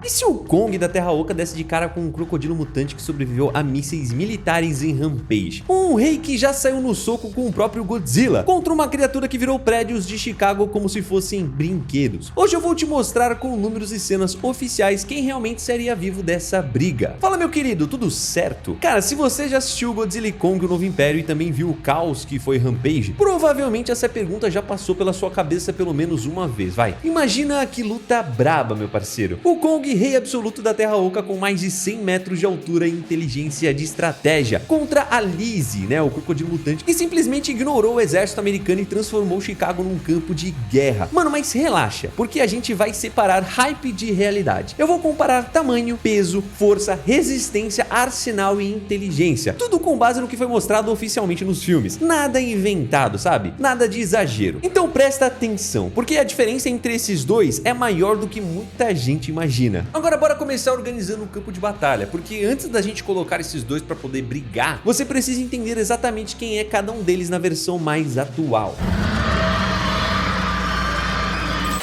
E se o Kong da Terra Oca desse de cara com um crocodilo mutante que sobreviveu a mísseis militares em Rampage? Um rei que já saiu no soco com o próprio Godzilla contra uma criatura que virou prédios de Chicago como se fossem brinquedos. Hoje eu vou te mostrar com números e cenas oficiais quem realmente seria vivo dessa briga. Fala, meu querido, tudo certo? Cara, se você já assistiu Godzilla e Kong, o Novo Império, e também viu o caos que foi Rampage, provavelmente essa pergunta já passou pela sua cabeça pelo menos uma vez, vai. Imagina que luta braba, meu parceiro. O Kong, rei absoluto da Terra Oca, com mais de 100 metros de altura e inteligência de estratégia, contra a Lizzie, né, o crocodilo mutante, que simplesmente ignorou o exército americano e transformou Chicago num campo de guerra. Mano, mas relaxa, porque a gente vai separar hype de realidade. Eu vou comparar tamanho, peso, força, resistência, arsenal e inteligência. Tudo com base no que foi mostrado oficialmente nos filmes. Nada inventado, sabe? Nada de exagero. Então presta atenção, porque a diferença entre esses dois é maior do que muita gente imagina. Agora bora começar organizando o campo de batalha, porque antes da gente colocar esses dois para poder brigar, você precisa entender exatamente quem é cada um deles na versão mais atual.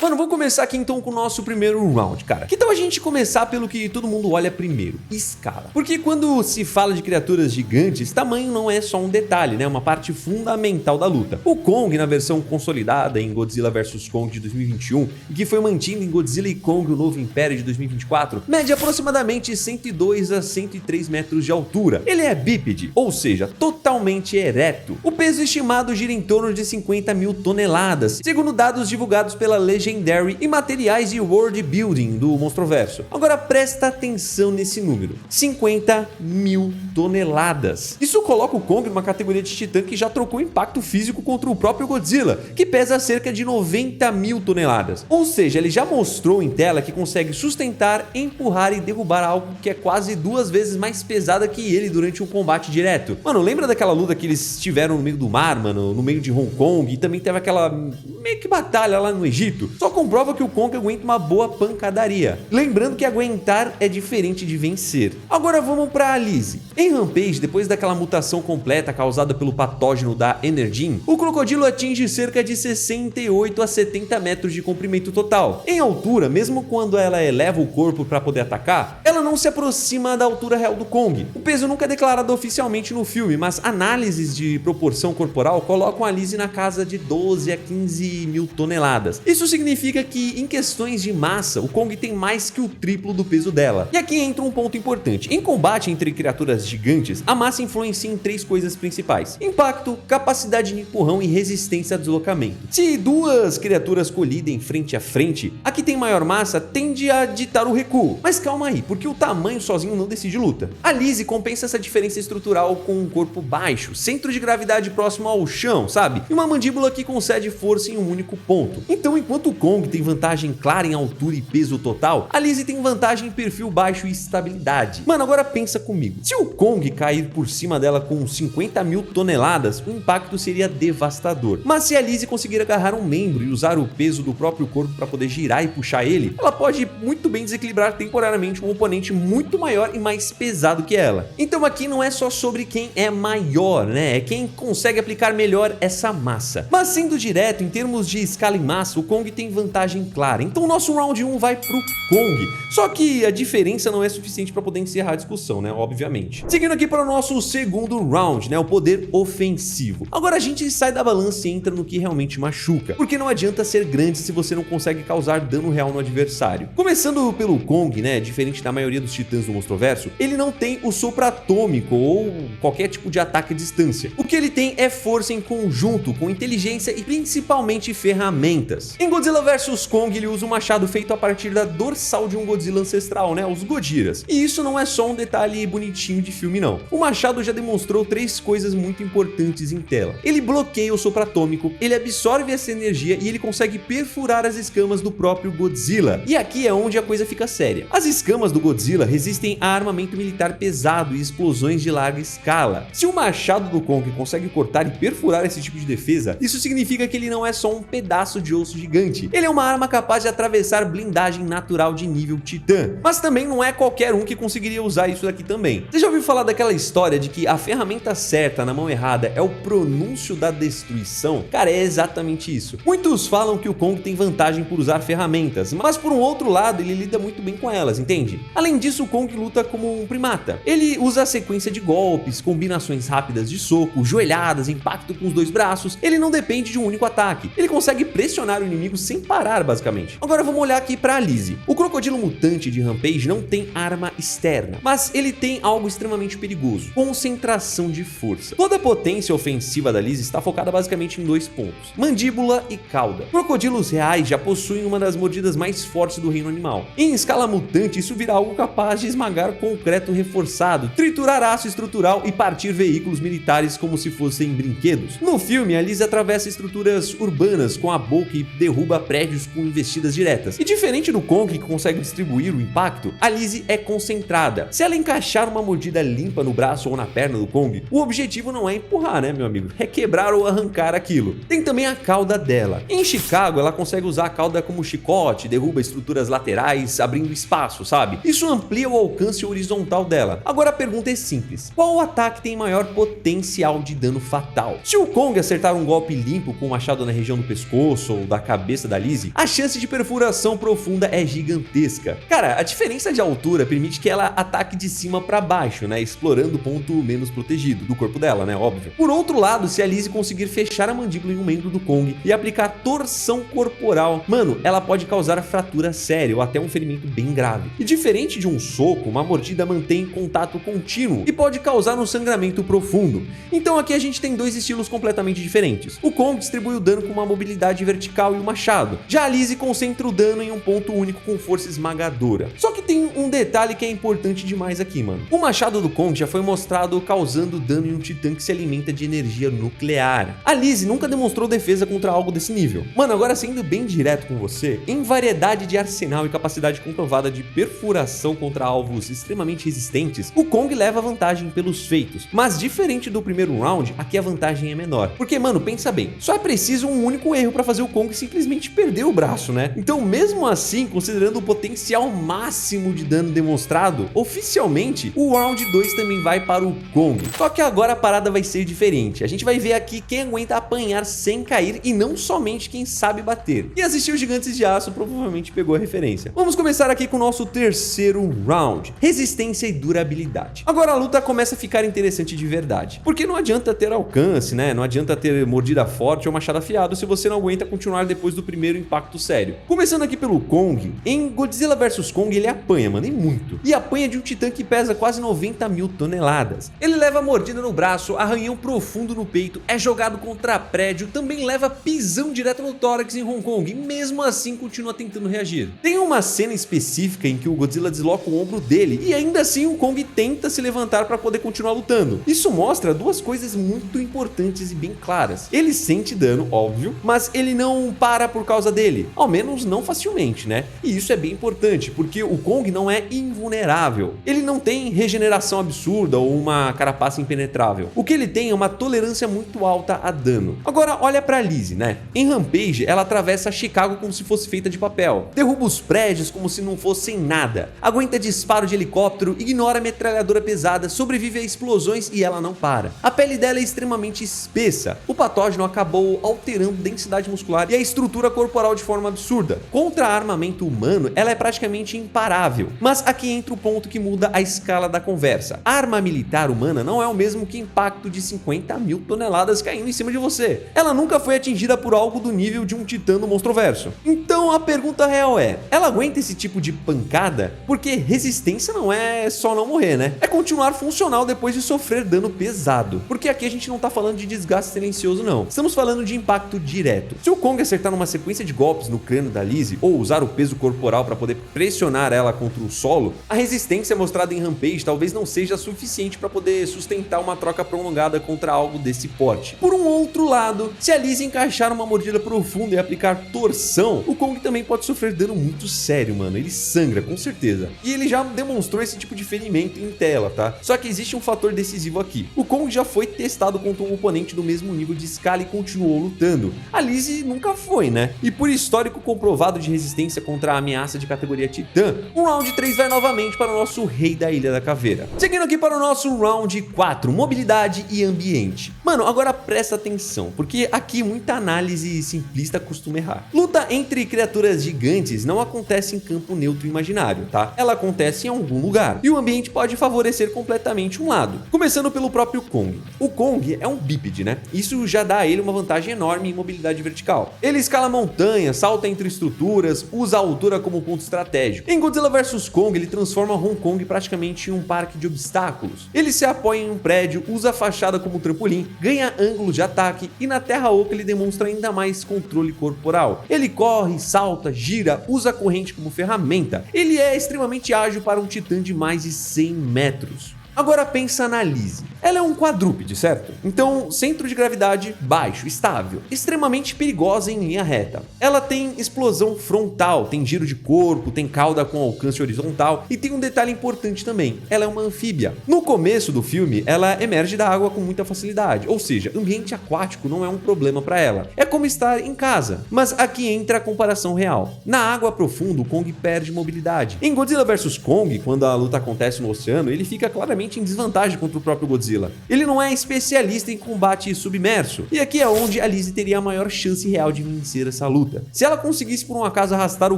Mano, vamos começar aqui então com o nosso primeiro round, cara. Que tal a gente começar pelo que todo mundo olha primeiro? Escala. Porque quando se fala de criaturas gigantes, tamanho não é só um detalhe, né? Uma parte fundamental da luta. O Kong, na versão consolidada em Godzilla vs Kong de 2021, e que foi mantido em Godzilla e Kong, o Novo Império de 2024, mede aproximadamente 102 a 103 metros de altura. Ele é bípede, ou seja, totalmente ereto. O peso estimado gira em torno de 50 mil toneladas, segundo dados divulgados pela Legendary e materiais de world building do Monstroverso. Agora presta atenção nesse número: 50 mil toneladas. Isso coloca o Kong numa categoria de titã que já trocou impacto físico contra o próprio Godzilla, que pesa cerca de 90 mil toneladas. Ou seja, ele já mostrou em tela que consegue sustentar, empurrar e derrubar algo que é quase 2 vezes mais pesada que ele durante um combate direto. Mano, lembra daquela luta que eles tiveram no meio do mar, mano, no meio de Hong Kong, e também teve aquela meio que batalha lá no Egito? Só comprova que o Kong aguenta uma boa pancadaria. Lembrando que aguentar é diferente de vencer. Agora vamos pra Alice. Em Rampage, depois daquela mutação completa causada pelo patógeno da Energyn, o crocodilo atinge cerca de 68 a 70 metros de comprimento total. Em altura, mesmo quando ela eleva o corpo para poder atacar, ela não se aproxima da altura real do Kong. O peso nunca é declarado oficialmente no filme, mas análises de proporção corporal colocam a Alice na casa de 12 a 15 mil toneladas. Isso significa que, em questões de massa, o Kong tem mais que o triplo do peso dela. E aqui entra um ponto importante. Em combate entre criaturas gigantes, a massa influencia em 3 coisas principais: impacto, capacidade de empurrão e resistência a deslocamento. Se duas criaturas colidem frente a frente, a que tem maior massa tende a ditar o recuo. Mas calma aí, porque o tamanho sozinho não decide luta. A Lizzie compensa essa diferença estrutural com um corpo baixo, centro de gravidade próximo ao chão, sabe? E uma mandíbula que concede força em um único ponto. Então, enquanto o Kong tem vantagem clara em altura e peso total, a Lizzie tem vantagem em perfil baixo e estabilidade. Mano, agora pensa comigo. Se o Kong cair por cima dela com 50 mil toneladas, o impacto seria devastador. Mas se a Lizzie conseguir agarrar um membro e usar o peso do próprio corpo para poder girar e puxar ele, ela pode muito bem desequilibrar temporariamente um oponente muito maior e mais pesado que ela. Então aqui não é só sobre quem é maior, né? É quem consegue aplicar melhor essa massa. Mas sendo direto, em termos de escala e massa, o Kong tem vantagem clara. Então o nosso round 1 vai pro Kong. Só que a diferença não é suficiente para poder encerrar a discussão, né? Obviamente. Seguindo aqui para o nosso segundo round, né? O poder ofensivo. Agora a gente sai da balança e entra no que realmente machuca. Porque não adianta ser grande se você não consegue causar dano real no adversário. Começando pelo Kong, né? Diferente da maioria dos titãs do Monstroverso, ele não tem o sopro atômico ou qualquer tipo de ataque à distância. O que ele tem é força em conjunto, com inteligência e principalmente ferramentas. Em Godzilla vs Kong, ele usa um machado feito a partir da dorsal de um Godzilla ancestral, né? Os Godiras. E isso não é só um detalhe bonitinho de filme, não. O machado já demonstrou 3 coisas muito importantes em tela. Ele bloqueia o sopro atômico, ele absorve essa energia e ele consegue perfurar as escamas do próprio Godzilla. E aqui é onde a coisa fica séria. As escamas do Godzilla resistem a armamento militar pesado e explosões de larga escala. Se o machado do Kong consegue cortar e perfurar esse tipo de defesa, isso significa que ele não é só um pedaço de osso gigante. Ele é uma arma capaz de atravessar blindagem natural de nível titã. Mas também não é qualquer um que conseguiria usar isso daqui também. Você já ouviu falar daquela história de que a ferramenta certa na mão errada é o pronúncio da destruição? Cara, é exatamente isso. Muitos falam que o Kong tem vantagem por usar ferramentas, mas por um outro lado ele lida muito bem com elas, entende? Além disso, o Kong luta como um primata. Ele usa a sequência de golpes, combinações rápidas de soco, joelhadas, impacto com os dois braços. Ele não depende de um único ataque. Ele consegue pressionar o inimigo sem parar, basicamente. Agora vamos olhar aqui pra Lizzie. O crocodilo mutante de Rampage não tem arma externa, mas ele tem algo extremamente perigoso: concentração de força. Toda a potência ofensiva da Lizzie está focada basicamente em dois pontos: mandíbula e cauda. Crocodilos reais já possuem uma das mordidas mais fortes do reino animal. Em escala mutante, isso vira algo capaz de esmagar concreto reforçado, triturar aço estrutural e partir veículos militares como se fossem brinquedos. No filme, a Lizzie atravessa estruturas urbanas com a boca e derruba prédios com investidas diretas. E diferente do Kong, que consegue distribuir o impacto, a Lizzie é concentrada. Se ela encaixar uma mordida limpa no braço ou na perna do Kong, o objetivo não é empurrar, né, meu amigo? É quebrar ou arrancar aquilo. Tem também a cauda dela. Em Chicago, ela consegue usar a cauda como chicote, derruba estruturas laterais, abrindo espaço, sabe? Isso amplia o alcance horizontal dela. Agora a pergunta é simples: qual ataque tem maior potencial de dano fatal? Se o Kong acertar um golpe limpo com o machado na região do pescoço ou da cabeça da Lizzie, a chance de perfuração profunda é gigantesca. Cara, a diferença de altura permite que ela ataque de cima pra baixo, né, explorando o ponto menos protegido do corpo dela, né, óbvio. Por outro lado, se a Lizzie conseguir fechar a mandíbula em um membro do Kong e aplicar torção corporal, mano, ela pode causar fratura séria ou até um ferimento bem grave. E diferente de um soco, uma mordida mantém contato contínuo e pode causar um sangramento profundo. Então aqui a gente tem dois estilos completamente diferentes. O Kong distribui o dano com uma mobilidade vertical e o machado. Já a Lizzie concentra o dano em um ponto único com força esmagadora. Só que tem um detalhe que é importante demais aqui, mano. O machado do Kong já foi mostrado causando dano em um titã que se alimenta de energia nuclear. A Lizzie nunca demonstrou defesa contra algo desse nível. Mano, agora sendo bem direto com você, em variedade de arsenal e capacidade comprovada de perfuração contra alvos extremamente resistentes, o Kong leva vantagem pelos feitos. Mas diferente do primeiro round, aqui a vantagem é menor. Porque, mano, pensa bem, só é preciso um único erro pra fazer o Kong simplesmente perder o braço, né? Então, mesmo assim, considerando o potencial máximo de dano demonstrado, oficialmente, o round 2 também vai para o Kong. Só que agora a parada vai ser diferente. A gente vai ver aqui quem aguenta apanhar sem cair e não somente quem sabe bater. E assistiu Gigantes de Aço provavelmente pegou a referência. Vamos começar aqui com o nosso terceiro round: resistência e durabilidade. Agora a luta começa a ficar interessante de verdade, porque não adianta ter alcance, né? Não adianta ter mordida forte ou machado afiado se você não aguenta continuar depois do primeiro impacto sério. Começando aqui pelo Kong, em Godzilla vs Kong ele apanha, mano, e muito. E apanha de um titã que pesa quase 90 mil toneladas. Ele leva mordida no braço, arranhão profundo no peito, é jogado contra prédio, também leva pisão direto no tórax em Hong Kong, e mesmo assim continua tentando reagir. Tem uma cena específica em que o Godzilla desloca o ombro dele e ainda assim o Kong tenta se levantar para poder continuar lutando. Isso mostra duas coisas muito importantes e bem claras: ele sente dano, óbvio, mas ele não para por causa dele, ao menos não facilmente, né? E isso é bem importante, porque o Kong não é invulnerável. Ele não tem regeneração absurda ou uma carapaça impenetrável. O que ele tem é uma tolerância muito alta a dano. Agora olha pra Lizzie, né? Em Rampage, ela atravessa Chicago como se fosse feita de papel, derruba os prédios como se não fossem nada, aguenta disparo de helicóptero, ignora a metralhadora pesada, sobrevive a explosões e ela não para. A pele dela é extremamente espessa. O patógeno acabou alterando densidade muscular e a estrutura corporal de forma absurda. Contra armamento humano, ela é praticamente imparável. Mas aqui entra o ponto que muda a escala da conversa. A arma militar humana não é o mesmo que impacto de 50 mil toneladas caindo em cima de você. Ela nunca foi atingida por algo do nível de um titã do Monstroverso. Então a pergunta real é: ela aguenta esse tipo de pancada? Porque resistência não é só não morrer, né? É continuar funcional depois de sofrer dano pesado. Porque aqui a gente não tá falando de desgaste silencioso, não. Estamos falando de impacto direto. Se o Kong acertar numa sequência de golpes no crânio da Lizzie ou usar o peso corporal para poder pressionar ela contra o solo, a resistência mostrada em Rampage talvez não seja suficiente para poder sustentar uma troca prolongada contra algo desse porte. Por um outro lado, se a Lizzie encaixar uma mordida profunda e aplicar torção, o Kong também pode sofrer dano muito sério, mano. Ele sangra, com certeza. defesa. E ele já demonstrou esse tipo de ferimento em tela, tá? Só que existe um fator decisivo aqui. O Kong já foi testado contra um oponente do mesmo nível de escala e continuou lutando. A Lizzie nunca foi, né? E por histórico comprovado de resistência contra a ameaça de categoria Titã, o round 3 vai novamente para o nosso rei da Ilha da Caveira. Seguindo aqui para o nosso round 4, mobilidade e ambiente. Mano, agora presta atenção, porque aqui muita análise simplista costuma errar. Luta entre criaturas gigantes não acontece em campo neutro imaginário, tá? Ela acontece em algum lugar, e o ambiente pode favorecer completamente um lado. Começando pelo próprio Kong. O Kong é um bípede, né? Isso já dá a ele uma vantagem enorme em mobilidade vertical. Ele escala montanhas, salta entre estruturas, usa a altura como ponto estratégico. Em Godzilla vs Kong, ele transforma Hong Kong praticamente em um parque de obstáculos. Ele se apoia em um prédio, usa a fachada como trampolim, ganha ângulos de ataque e na Terra Oca ele demonstra ainda mais controle corporal. Ele corre, salta, gira, usa a corrente como ferramenta. Ele é extremamente ágil para um titã de mais de 100 metros. Agora pensa na Lizzie. Ela é um quadrúpede, certo? Então, centro de gravidade baixo, estável, extremamente perigosa em linha reta. Ela tem explosão frontal, tem giro de corpo, tem cauda com alcance horizontal e tem um detalhe importante também, ela é uma anfíbia. No começo do filme, ela emerge da água com muita facilidade, ou seja, ambiente aquático não é um problema para ela. É como estar em casa. Mas aqui entra a comparação real. Na água profunda, o Kong perde mobilidade. Em Godzilla vs Kong, quando a luta acontece no oceano, ele fica claramente em desvantagem contra o próprio Godzilla. Ele não é especialista em combate submerso, e aqui é onde a Lizzie teria a maior chance real de vencer essa luta. Se ela conseguisse por um acaso arrastar o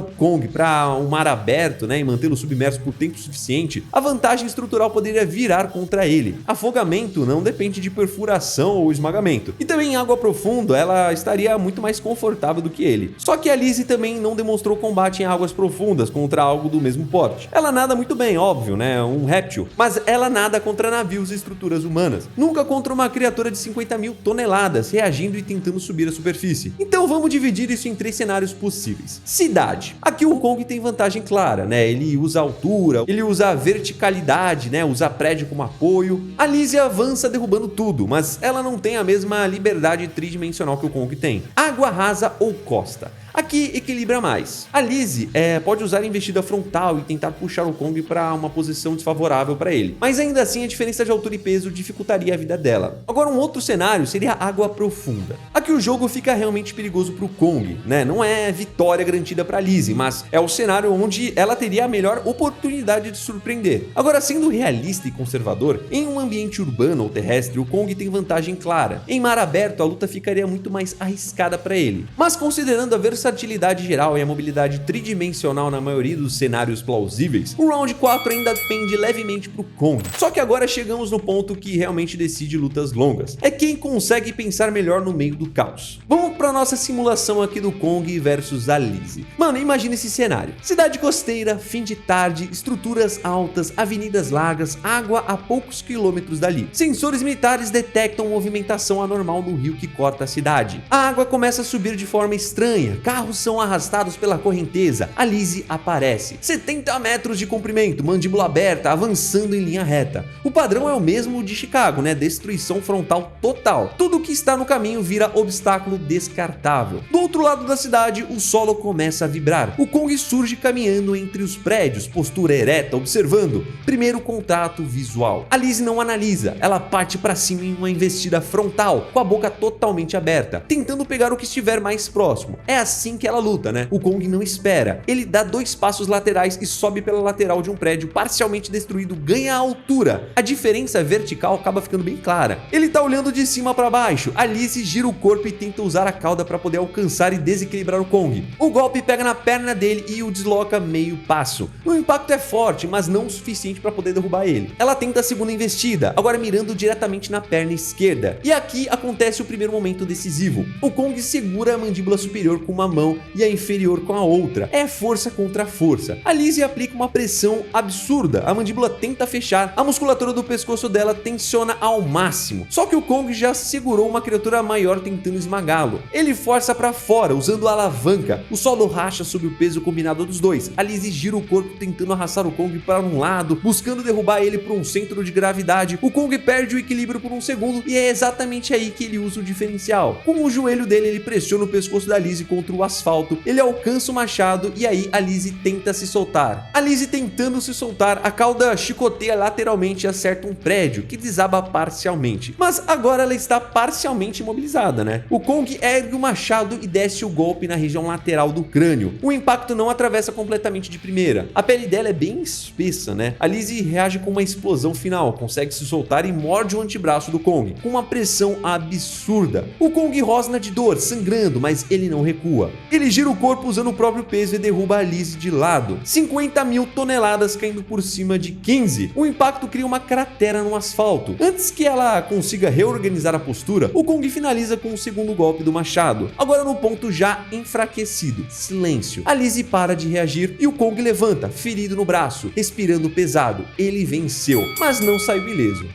Kong para um mar aberto, né, e mantê-lo submerso por tempo suficiente, a vantagem estrutural poderia virar contra ele. Afogamento não depende de perfuração ou esmagamento, e também em água profunda ela estaria muito mais confortável do que ele. Só que a Lizzie também não demonstrou combate em águas profundas contra algo do mesmo porte. Ela nada muito bem, óbvio, né, um réptil, mas ela nada contra navios e estruturas humanas, nunca contra uma criatura de 50 mil toneladas reagindo e tentando subir a superfície. Então vamos dividir isso em 3 cenários possíveis. Cidade. Aqui o Kong tem vantagem clara, né? Ele usa altura, ele usa verticalidade, né? Usa prédio como apoio. A Lizzie avança derrubando tudo, mas ela não tem a mesma liberdade tridimensional que o Kong tem. Água rasa ou costa. Aqui equilibra mais. A Lizzie pode usar a investida frontal e tentar puxar o Kong para uma posição desfavorável para ele, mas ainda assim a diferença de altura e peso dificultaria a vida dela. Agora um outro cenário seria a água profunda. Aqui o jogo fica realmente perigoso para o Kong, né? Não é vitória garantida para Lizzie, mas é o cenário onde ela teria a melhor oportunidade de surpreender. Agora, sendo realista e conservador, em um ambiente urbano ou terrestre, o Kong tem vantagem clara. Em mar aberto, a luta ficaria muito mais arriscada para ele. Mas considerando a versatilidade geral e a mobilidade tridimensional na maioria dos cenários plausíveis, o round 4 ainda pende levemente pro Kong. Só que agora chegamos no ponto que realmente decide lutas longas. É quem consegue pensar melhor no meio do caos. Vamos pra nossa simulação aqui do Kong versus a Lizzie. Mano, imagina esse cenário. Cidade costeira, fim de tarde, estruturas altas, avenidas largas, água a poucos quilômetros dali. Sensores militares detectam movimentação anormal no rio que corta a cidade. A água começa a subir de forma estranha, carros são arrastados pela correnteza. A Lizzie aparece. 70 metros de comprimento, mandíbula aberta, avançando em linha reta. O padrão é o mesmo de Chicago, né? Destruição frontal total. Tudo que está no caminho vira obstáculo descartável. Do outro lado da cidade, o solo começa a vibrar. O Kong surge caminhando entre os prédios, postura ereta, observando. Primeiro contato visual. A Lizzie não analisa, ela parte para cima em uma investida frontal, com a boca totalmente aberta, tentando pegar o que estiver mais próximo. É assim que ela luta, né? O Kong não espera. Ele dá 2 passos laterais e sobe pela lateral de um prédio parcialmente destruído, ganha altura. A diferença vertical acaba ficando bem clara. Ele tá olhando de cima para baixo. A Lizzie gira o corpo e tenta usar a cauda para poder alcançar e desequilibrar o Kong. O golpe pega na perna dele e o desloca meio passo. O impacto é forte, mas não o suficiente para poder derrubar ele. Ela tenta a segunda investida, agora mirando diretamente na perna esquerda. E aqui acontece o primeiro momento decisivo. O Kong segura a mandíbula superior com uma mão e a inferior com a outra. É força contra força. A Lizzie aplica uma pressão absurda. A mandíbula tenta fechar, a musculatura do pescoço dela tensiona ao máximo. Só que o Kong já segurou uma criatura maior tentando esmagá-lo. Ele força para fora usando a alavanca. O solo racha sob o peso combinado dos dois. A Lizzie gira o corpo tentando arrastar o Kong para um lado, buscando derrubar ele por um centro de gravidade. O Kong perde o equilíbrio por um segundo e é exatamente aí que ele usa o diferencial. Com o joelho dele, ele pressiona o pescoço da Lizzie contra o asfalto, ele alcança o machado e aí a Lizzie tenta se soltar. A Lizzie tentando se soltar, a cauda chicoteia lateralmente e acerta um prédio, que desaba parcialmente. Mas agora ela está parcialmente imobilizada, né? O Kong ergue o machado e desce o golpe na região lateral do crânio. O impacto não atravessa completamente de primeira. A pele dela é bem espessa, né? A Lizzie reage com uma explosão final, consegue se soltar e morde o antebraço do Kong, com uma pressão absurda. O Kong rosna de dor, sangrando, mas ele não recua. Ele gira o corpo usando o próprio peso e derruba a Lizzie de lado. 50 mil toneladas caindo por cima de 15. O impacto cria uma cratera no asfalto. Antes que ela consiga reorganizar a postura, o Kong finaliza com o segundo golpe do machado. Agora no ponto já enfraquecido. Silêncio. A Lizzie para de reagir e o Kong levanta, ferido no braço, respirando pesado. Ele venceu, mas não saiu ileso.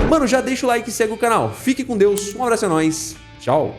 Mano, já deixa o like e segue o canal. Fique com Deus, um abraço a nós, tchau!